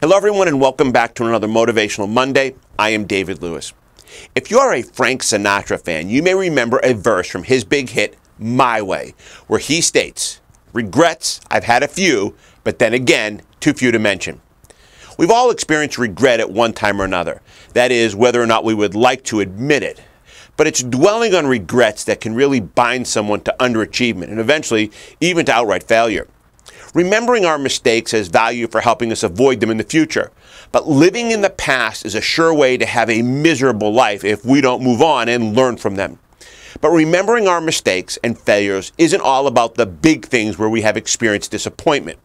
Hello everyone and welcome back to another Motivational Monday. I am David Lewis. If you are a Frank Sinatra fan, you may remember a verse from his big hit, My Way, where he states, "Regrets, I've had a few, but then again, too few to mention." We've all experienced regret at one time or another. That is, whether or not we would like to admit it. But it's dwelling on regrets that can really bind someone to underachievement and eventually even to outright failure. Remembering our mistakes has value for helping us avoid them in the future. But living in the past is a sure way to have a miserable life if we don't move on and learn from them. But remembering our mistakes and failures isn't all about the big things where we have experienced disappointment.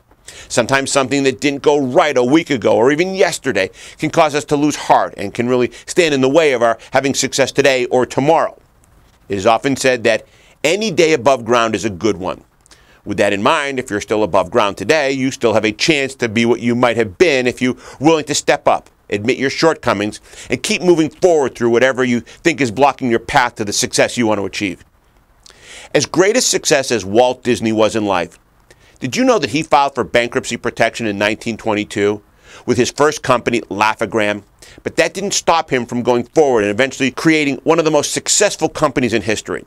Sometimes something that didn't go right a week ago or even yesterday can cause us to lose heart and can really stand in the way of our having success today or tomorrow. It is often said that any day above ground is a good one. With that in mind, if you're still above ground today, you still have a chance to be what you might have been if you're willing to step up, admit your shortcomings, and keep moving forward through whatever you think is blocking your path to the success you want to achieve. As great a success as Walt Disney was in life, did you know that he filed for bankruptcy protection in 1922 with his first company, Laugh-O-Gram? But that didn't stop him from going forward and eventually creating one of the most successful companies in history.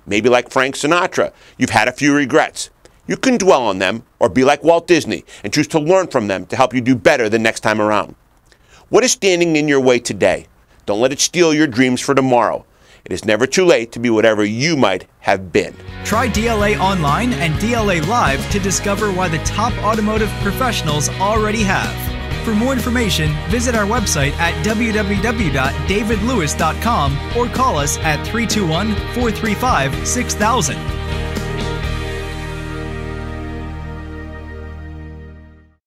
Maybe like Frank Sinatra, you've had a few regrets. You can dwell on them or be like Walt Disney and choose to learn from them to help you do better the next time around. What is standing in your way today? Don't let it steal your dreams for tomorrow. It is never too late to be whatever you might have been. Try DLA Online and DLA Live to discover why the top automotive professionals already have. For more information, visit our website at www.davidlewis.com or call us at 321-435-6000.